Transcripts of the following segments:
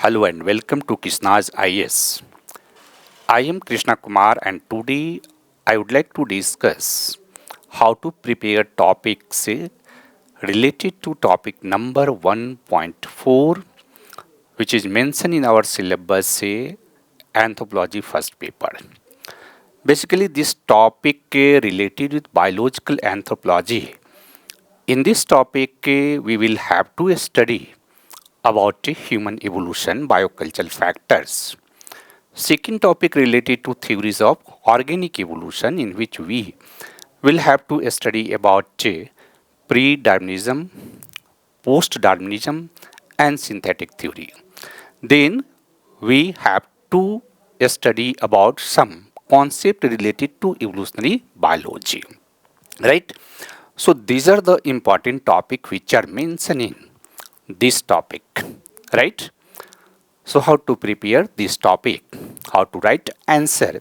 Hello and welcome to Krishna's IS. I am Krishna Kumar and today I would like to discuss how to prepare topics related to topic number 1.4, which is mentioned in our syllabus anthropology first paper. Basically this topic related with biological anthropology. In this topic we will have to study about human evolution, biocultural factors. Second topic related to theories of organic evolution, in which we will have to study about pre-Darwinism, post-Darwinism and synthetic theory. Then we have to study about some concept related to evolutionary biology. Right? So these are the important topic which are mentioned in this topic. Right? So how to prepare this topic, how to write answer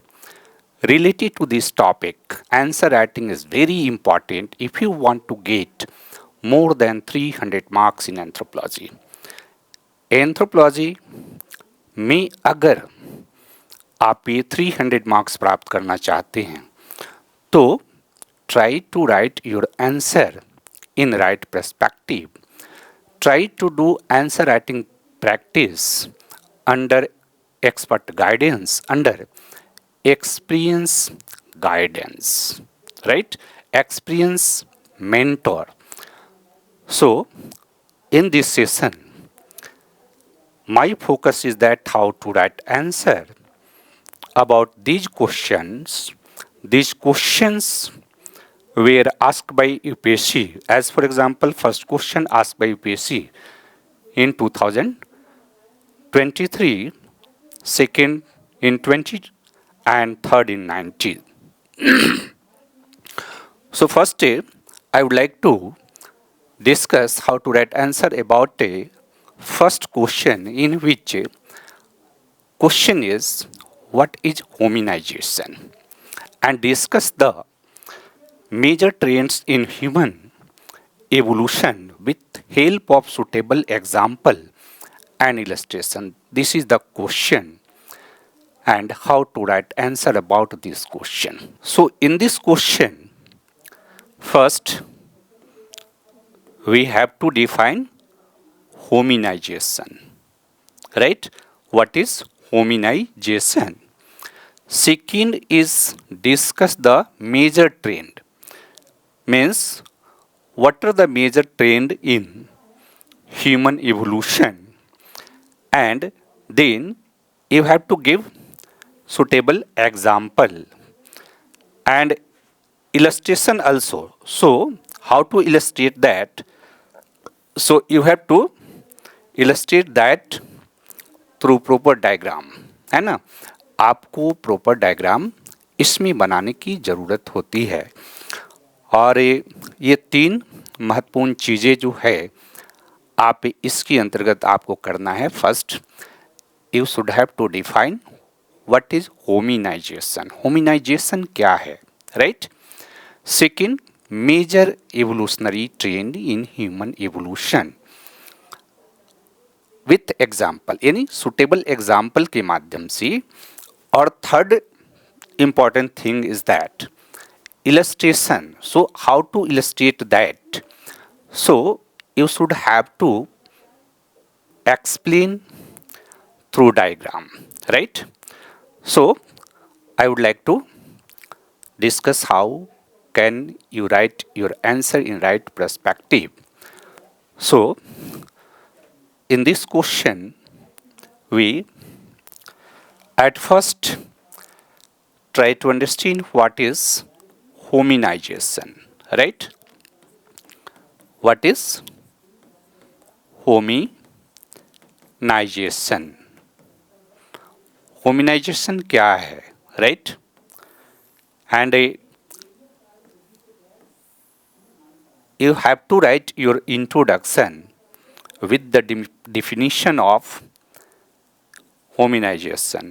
related to this topic. Answer writing is very important if you want to get more than 300 marks in anthropology. Anthropology में अगर आप ये 300 marks प्राप्त करना चाहते हैं तो try to write your answer in right perspective. Try to do answer writing practice under expert guidance, under experience guidance, right? Experience mentor. So in this session my focus is that how to write answer about these questions. These questions were asked by UPSC. As for example, first question asked by UPSC in 2023, second in 20 and third in 19. So first I would like to discuss how to write answer about a first question, in which question is what is hominization, and discuss the major trends in human evolution with help of suitable example and illustration. This is the question and how to write answer about this question. So in this question, first we have to define hominization, right? What is hominization? Second is discuss the major trend, means what are the major trend in human evolution, and then you have to give suitable example and illustration also. So how to illustrate that? So you have to illustrate that through proper diagram, है ना. आपको proper diagram इसमें बनाने की ज़रूरत होती है. और ये तीन महत्वपूर्ण चीज़ें जो है आप इसके अंतर्गत आपको करना है. First you should have to define what is hominization. Hominization क्या है, right? Second, major evolutionary trend in human evolution with example, यानी सुटेबल एग्जाम्पल के माध्यम से. और third important thing is that illustration. So how to illustrate that? So you should have to explain through diagram, right? So I would like to discuss how can you write your answer in right perspective. So in this question we at first try to understand what is hominization, right? What is hominization? Hominization क्या है, right? And you have to write your introduction with the definition of hominization,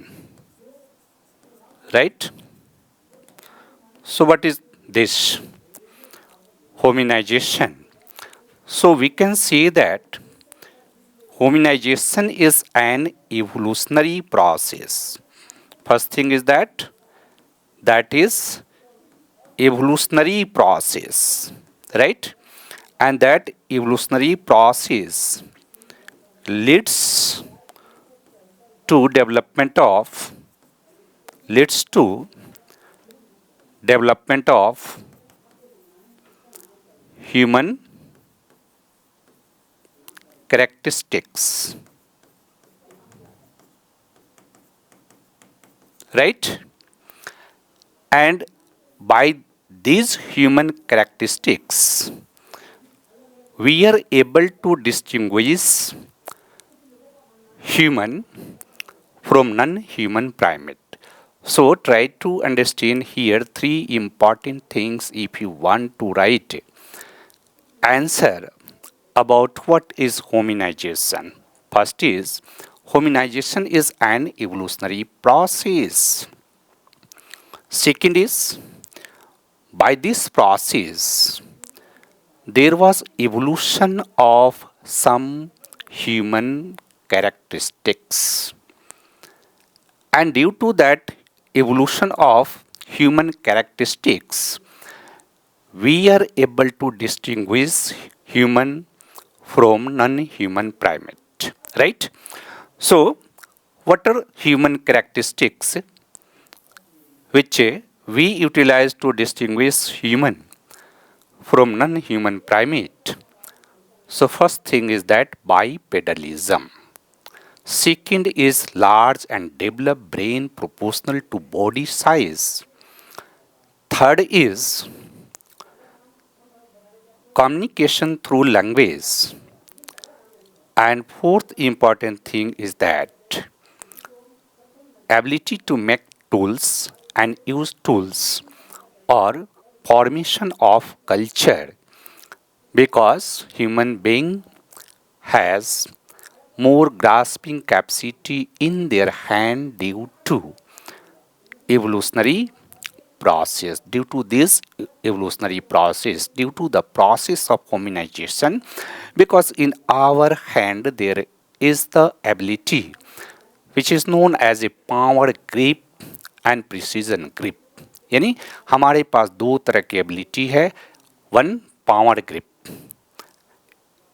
right? So what is this hominization? So we can say that Hominization is an evolutionary process. First thing is that is evolutionary process, right? And that evolutionary process leads to leads to development of human characteristics, right? And by these human characteristics, we are able to distinguish human from non-human primate. So try to understand here three important things if you want to write answer about what is hominization. First is hominization is an evolutionary process. Second is by this process there was evolution of some human characteristics, and due to that evolution of human characteristics we are able to distinguish human from non-human primate, right? So what are human characteristics which we utilize to distinguish human from non-human primate? So first thing is that bipedalism. Second is large and developed brain proportional to body size. Third is communication through language. And fourth important thing is that ability to make tools and use tools or formation of culture, because human being has more grasping capacity in their hand due to evolutionary process, due to this evolutionary process, due to the process of hominization, because in our hand there is the ability which is known as a power grip and precision grip. यानी हमारे पास दो तरह की ability है. One, power grip,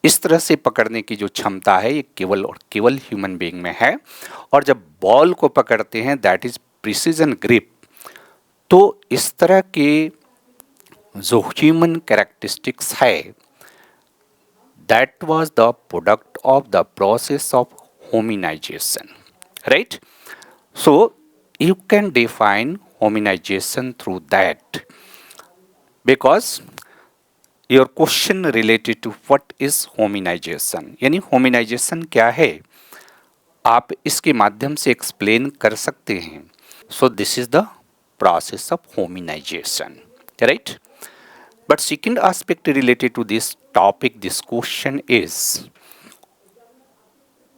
इस तरह से पकड़ने की जो क्षमता है ये केवल और केवल ह्यूमन बीइंग में है. और जब बॉल को पकड़ते हैं दैट इज प्रिसीजन ग्रिप. तो इस तरह के जो ह्यूमन कैरेक्टरिस्टिक्स है that was the product of the process of hominization, right? So you can define hominization through that, because your question related to what is hominization, यानी hominization क्या है आप इसके माध्यम से एक्सप्लेन कर सकते हैं. So this is the process of hominization, right? But second aspect related to this topic, this question is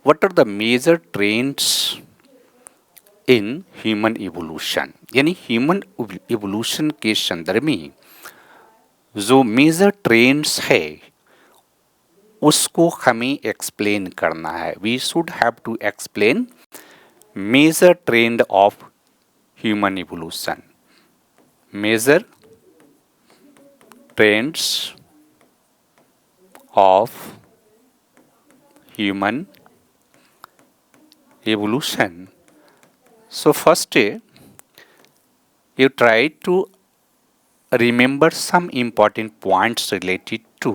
what are the major trends in human evolution? यानी human evolution के संदर्भ में जो मेजर ट्रेंड्स है उसको हमें एक्सप्लेन करना है. We should have to explain major trend of human evolution. Major trends of human evolution. So first you try to remember some important points related to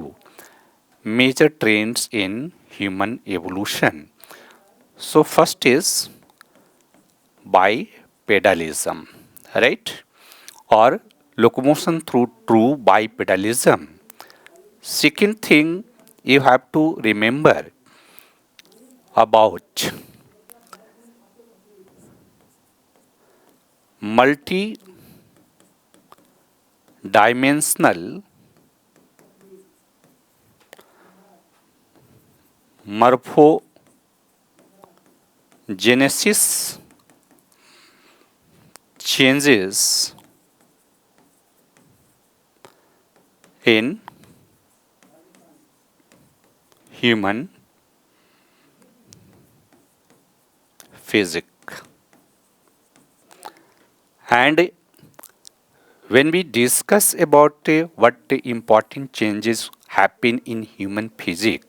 major trends in human evolution. So first is bipedalism, right? Or locomotion through true bipedalism. Second thing you have to remember about multi-dimensional morphogenesis changes in human physics. And when we discuss about what important changes happen in human physics,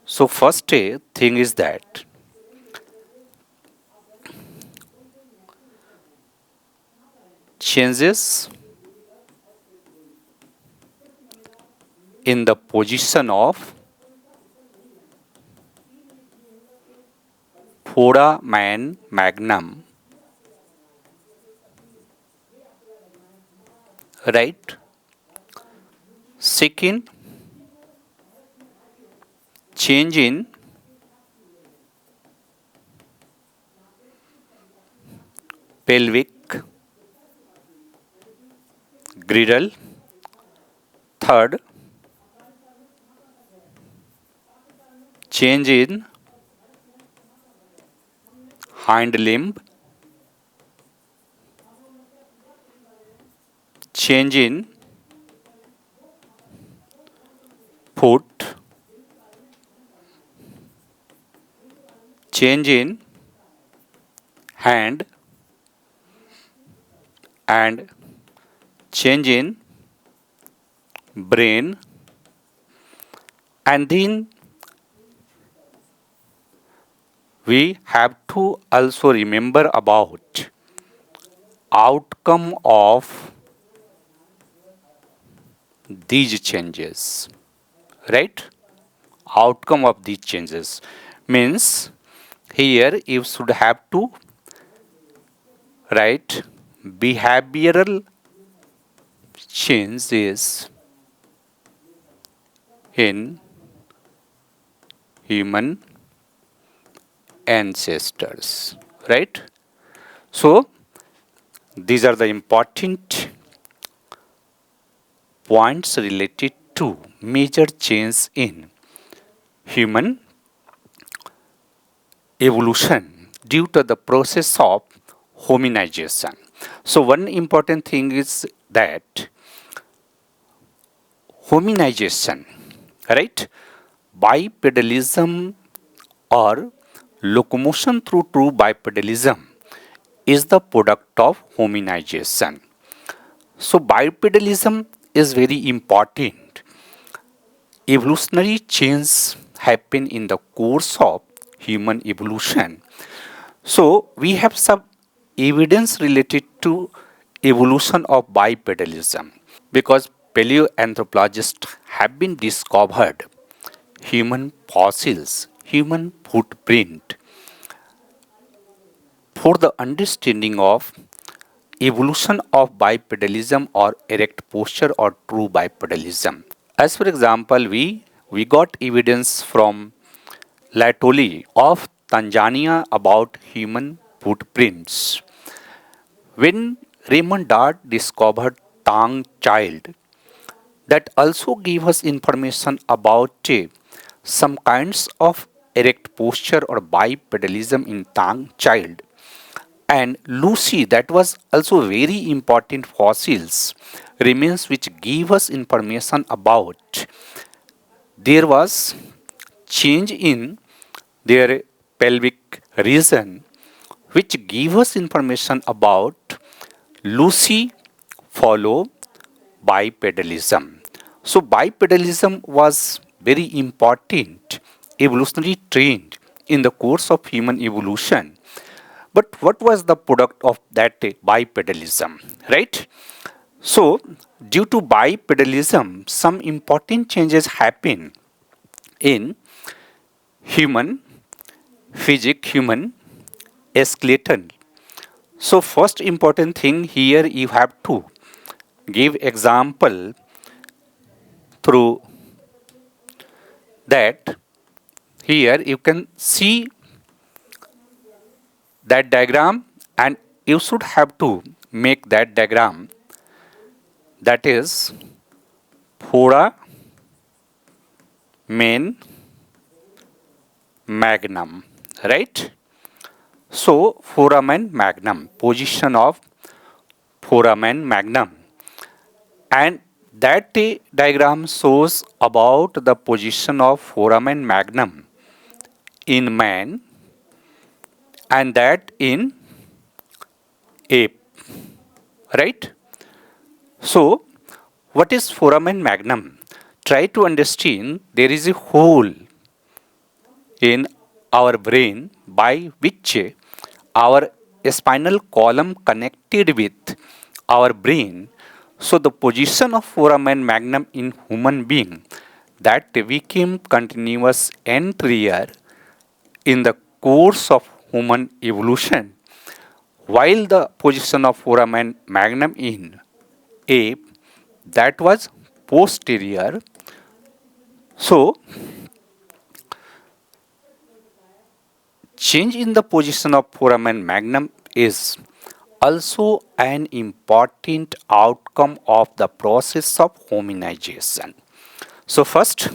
so first thing is that changes in the position of foramen magnum, right? Second, change in pelvic girdle. Third, change in hind limb. Change in foot. Change in hand, and change in brain. And then we have to also remember about outcome of these changes, right? Outcome of these changes means here you should have to write behavioral changes in human ancestors, right? So these are the important points related to major change in human evolution due to the process of hominization. So one important thing is that hominization, right? Bipedalism or locomotion through true bipedalism is the product of hominization. So bipedalism is very important. Evolutionary change happen in the course of human evolution. So we have some evidence related to evolution of bipedalism because paleoanthropologists have been discovered human fossils, human footprint for the understanding of evolution of bipedalism or erect posture or true bipedalism. As for example, we got evidence from Laetoli of Tanzania about human footprints. When Raymond Dart discovered Tang child, that also gave us information about some kinds of erect posture or bipedalism in Tang child. And Lucy, that was also very important fossils remains which give us information about there was change in their pelvic region which give us information about Lucy follow bipedalism. So bipedalism was very important evolutionary trend in the course of human evolution. But what was the product of that bipedalism, right? So due to bipedalism, some important changes happen in human physics, human skeleton. So first important thing here you have to give example through that. Here you can see that diagram and you should have to make that diagram, that is foramen magnum, right? So foramen magnum, position of foramen magnum, and that diagram shows about the position of foramen magnum in man and that in ape, right? So, what is foramen magnum? Try to understand there is a hole in our brain by which our spinal column connected with our brain. So the position of foramen magnum in human being that became continuous and rare in the course of human evolution, while the position of foramen magnum in ape that was posterior. So change in the position of foramen magnum is also an important outcome of the process of hominization. So first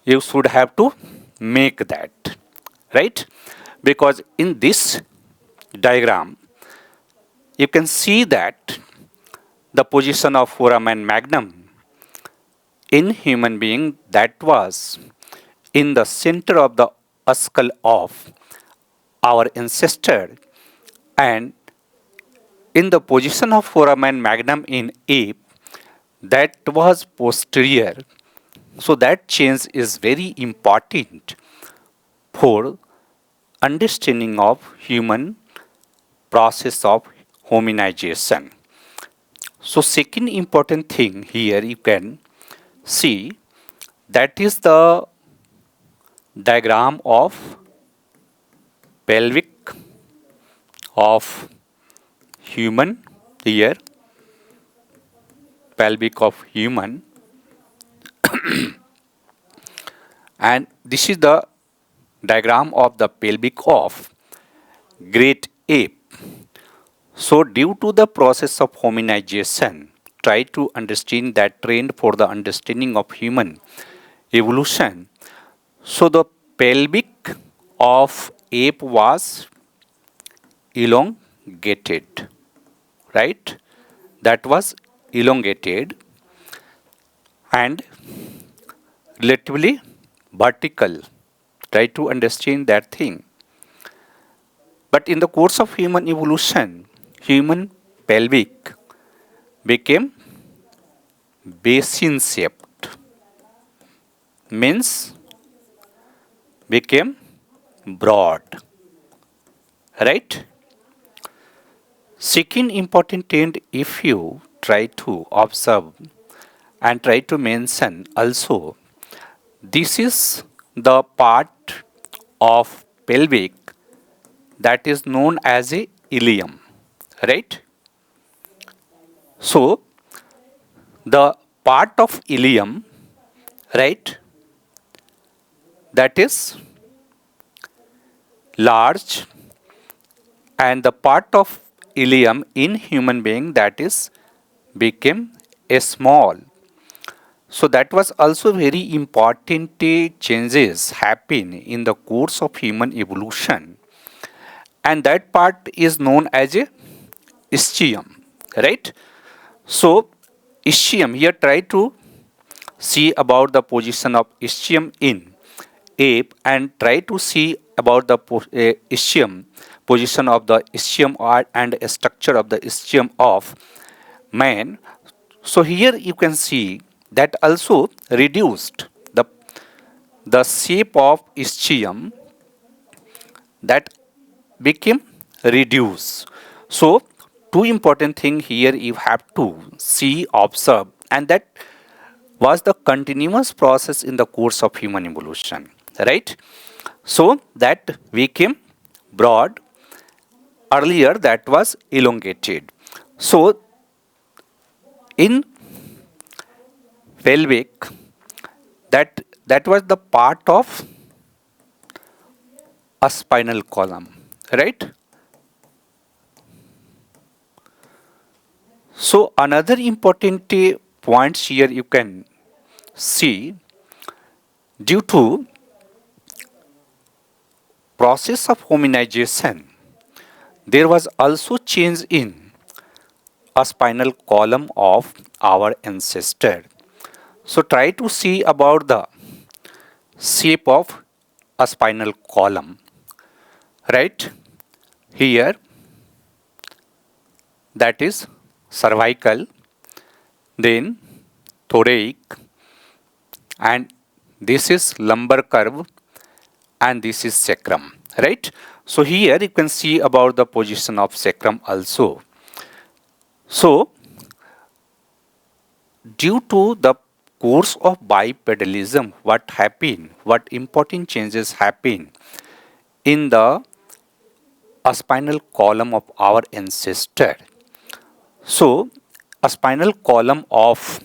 you should have to make that, right? Because in this diagram you can see that the position of foramen magnum in human being that was in the center of the skull of our ancestor, and in the position of foramen magnum in ape that was posterior. So that change is very important for understanding of human process of hominization. So second important thing here you can see, that is the diagram of pelvic of human here, pelvic of human, and this is the diagram of the pelvic of great ape. So due to the process of hominization, try to understand that trend for the understanding of human evolution. So the pelvic of ape was elongated, right? That was elongated and relatively vertical. Try to understand that thing. But in the course of human evolution, human pelvic became basin shaped, means became broad, right? Second important trend, if you try to observe and try to mention also, this is the part of pelvic that is known as a ilium, right? So the part of ilium, right, that is large, and the part of ilium in human being that is became a small. So that was also very important changes happen in the course of human evolution, and that part is known as a ischium, right? So ischium here, try to see about the position of ischium in ape and try to see about the ischium, position of the ischium and structure of the ischium of man. So here you can see that also reduced the shape of ischium that became reduced. So two important thing here you have to see, observe, and that was the continuous process in the course of human evolution, right? So that became broad, earlier that was elongated. So in pelvic, that was the part of a spinal column, right? So another important points here you can see, due to process of hominization, there was also change in a spinal column of our ancestor. So try to see about the shape of a spinal column. right? Here that is cervical, then thoracic, and this is lumbar curve, and this is sacrum, right? So here you can see about the position of sacrum also. So due to the course of bipedalism, what happened, what important changes happen in the spinal column of our ancestor. So a spinal column of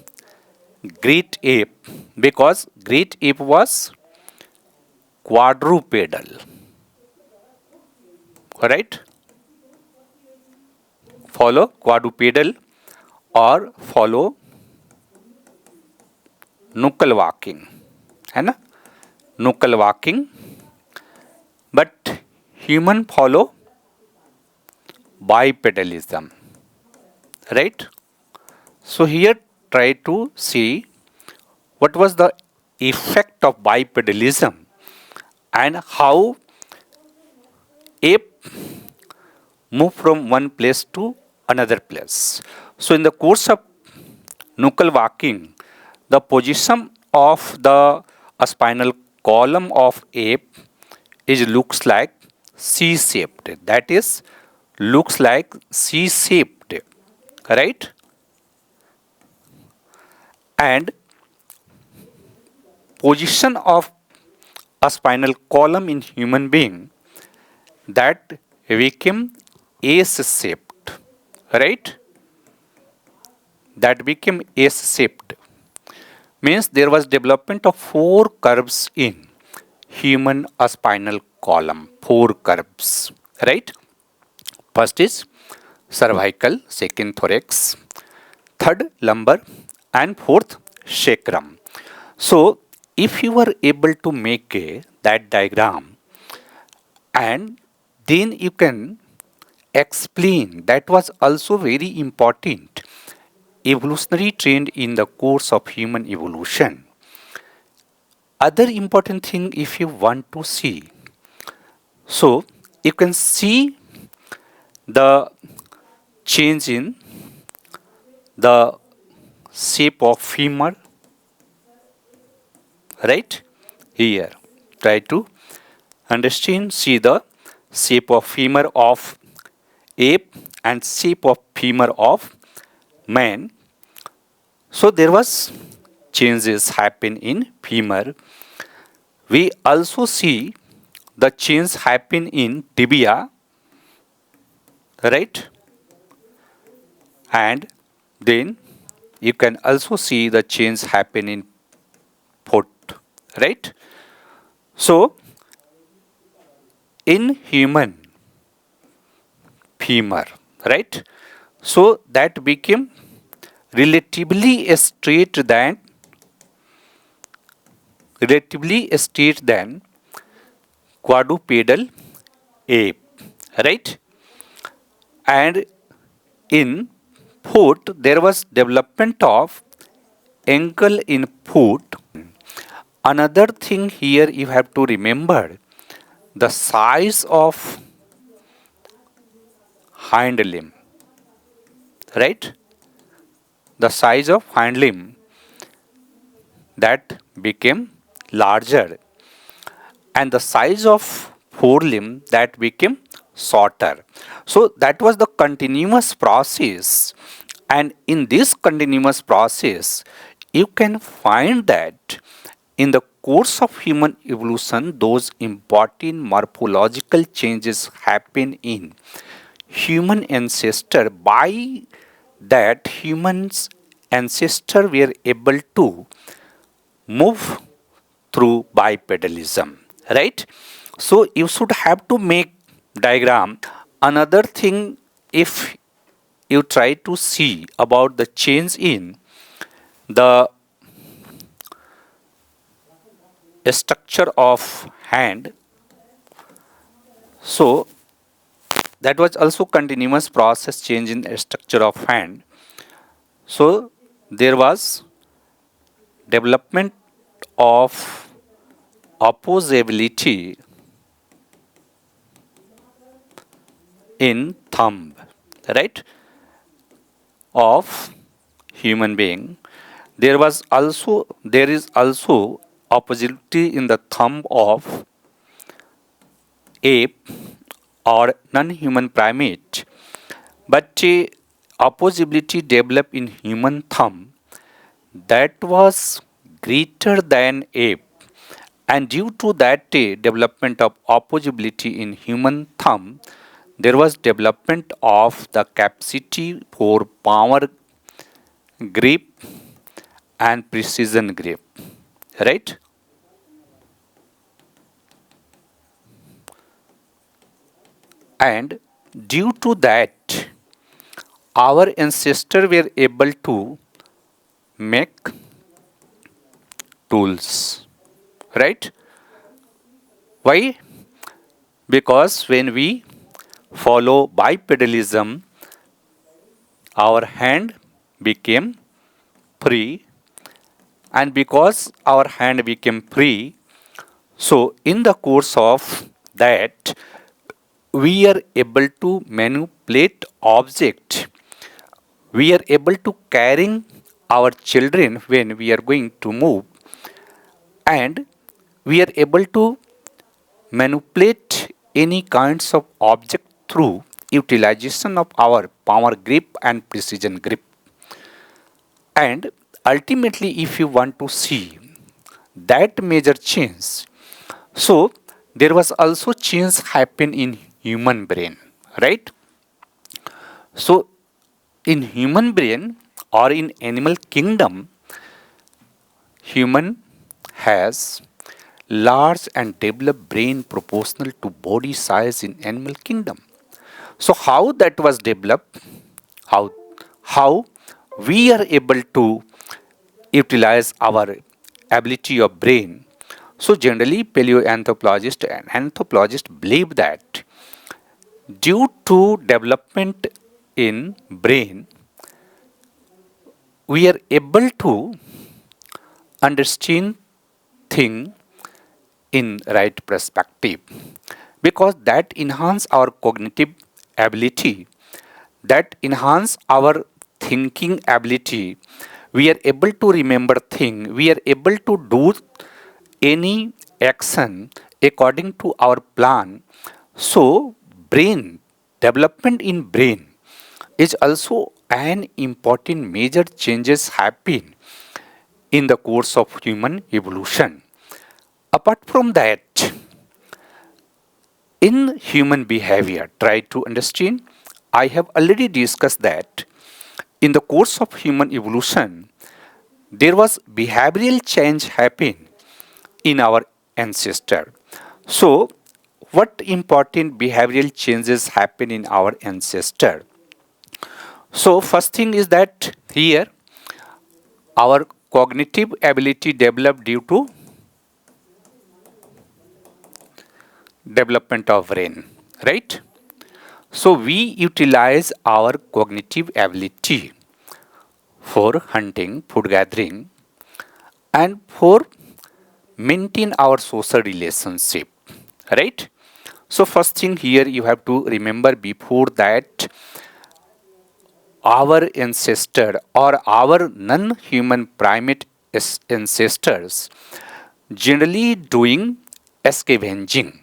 great ape, because great ape was quadrupedal, right? Follow quadrupedal or follow knuckle walking, है ना? Knuckle walking, but human follow bipedalism, right? So here try to see what was the effect of bipedalism and how ape move from one place to another place. So in the course of knuckle walking, the position of the spinal column of ape is looks like C-shaped. That is looks like C-shaped, right? And position of a spinal column in human being that became S-shaped, right? That became S-shaped. Means there was development of four curves in human spinal column. Four curves, right? First is cervical, second thorax, third lumbar, and fourth sacrum. So if you were able to make that diagram, and then you can explain, that was also very important evolutionary trend in the course of human evolution. Other important thing if you want to see, so you can see the change in the shape of femur, right? Here try to understand, see the shape of femur of ape and shape of femur of man. So there was changes happen in femur. We also see the change happen in tibia, right? And then you can also see the change happen in foot, right? So in human femur, right? So that became relatively straight than quadrupedal ape, right? And in foot there was development of ankle in foot. Another thing here you have to remember, the size of hind limb, right? The size of hind limb that became larger, and the size of forelimb that became shorter. So that was the continuous process, and in this continuous process you can find that in the course of human evolution those important morphological changes happen in human ancestor. By that humans ancestor were able to move through bipedalism, right? So you should have to make diagram. Another thing, if you try to see about the change in the structure of hand, so that was also continuous process change in structure of hand. So there was development of opposability in thumb, right, of human being. There is also opposability in the thumb of ape or non-human primate, but a opposability developed in human thumb that was greater than ape, and due to that development of opposability in human thumb, there was development of the capacity for power grip and precision grip, right? And due to that, our ancestors were able to make tools, right? Why? Because when we follow bipedalism, our hand became free, and because our hand became free, so in the course of that, we are able to manipulate object. We are able to carrying our children when we are going to move, and we are able to manipulate any kinds of object through utilization of our power grip and precision grip. And ultimately, if you want to see that major change, so there was also change happen in human brain, right? So in human brain or in animal kingdom, human has large and developed brain proportional to body size in animal kingdom. So how that was developed, how how we are able to utilize our ability of brain. So generally paleoanthropologists and anthropologists believe that due to development in brain, we are able to understand thing in right perspective, because that enhance our cognitive ability, that enhance our thinking ability. We are able to remember thing, we are able to do any action according to our plan. So brain development in brain is also an important major changes happen in the course of human evolution. Apart from that, in human behavior, try to understand. I have already discussed that in the course of human evolution, there was behavioral change happen in our ancestor. So, what important behavioral changes happen in our ancestor? So, first thing is that here our cognitive ability developed due to development of brain, right? So we utilize our cognitive ability for hunting, food gathering, and for maintain our social relationship, right? So first thing here you have to remember before that our ancestor or our non-human primate ancestors generally doing scavenging,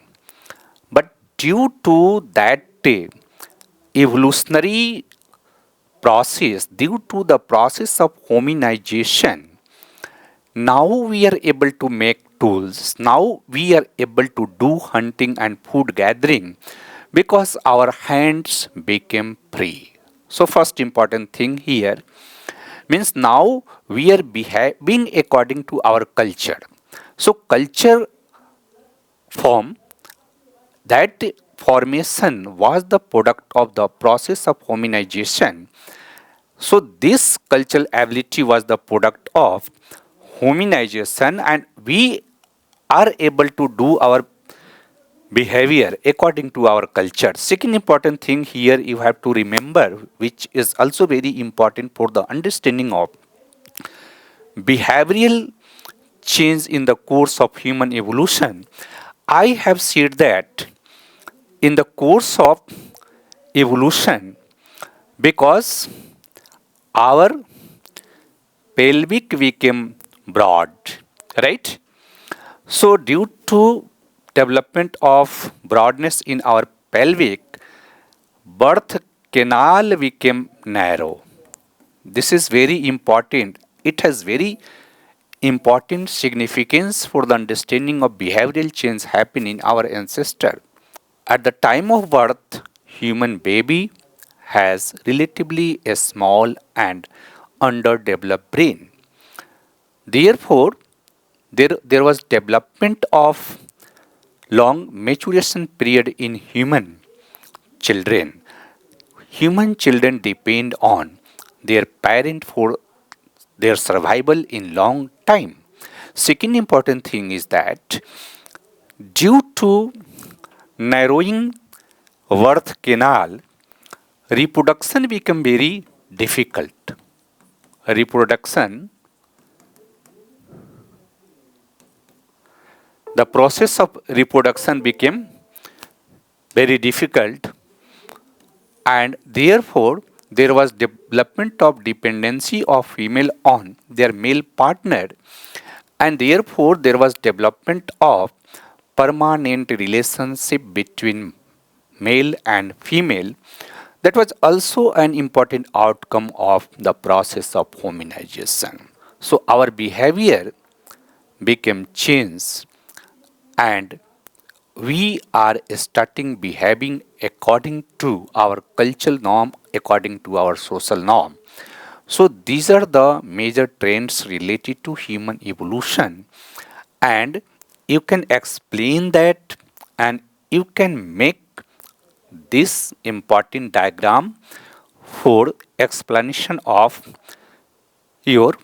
but due to that evolutionary process, due to the process of hominization, now we are able to make tools. Now we are able to do hunting and food gathering because our hands became free. So first important thing here means now we are behaving according to our culture. So culture form, that formation was the product of the process of hominization. So this cultural ability was the product of hominization, and we are able to do our behavior according to our culture. Second important thing here you have to remember, which is also very important for the understanding of behavioral change in the course of human evolution. I have said that in the course of evolution because our pelvic became broad, right? So due to development of broadness in our pelvic, birth canal became narrow. This is very important. It has very important significance for the understanding of behavioral change happening in our ancestor. At the time of birth, human baby has relatively a small and underdeveloped brain. Therefore, there was development of long maturation period in human children. Human children depend on their parent for their survival in long time. Second important thing is that due to narrowing birth canal, reproduction become very difficult. Reproduction, the process of reproduction became very difficult, and therefore there was development of dependency of female on their male partner, and therefore there was development of permanent relationship between male and female. That was also an important outcome of the process of hominization. So our behavior became changed, and we are starting behaving according to our cultural norm, according to our social norm. So these are the major trends related to human evolution, and you can explain that, and you can make this important diagram for explanation of your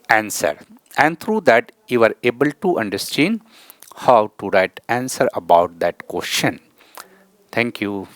answer, and through that you are able to understand how to write answer about that question. Thank you.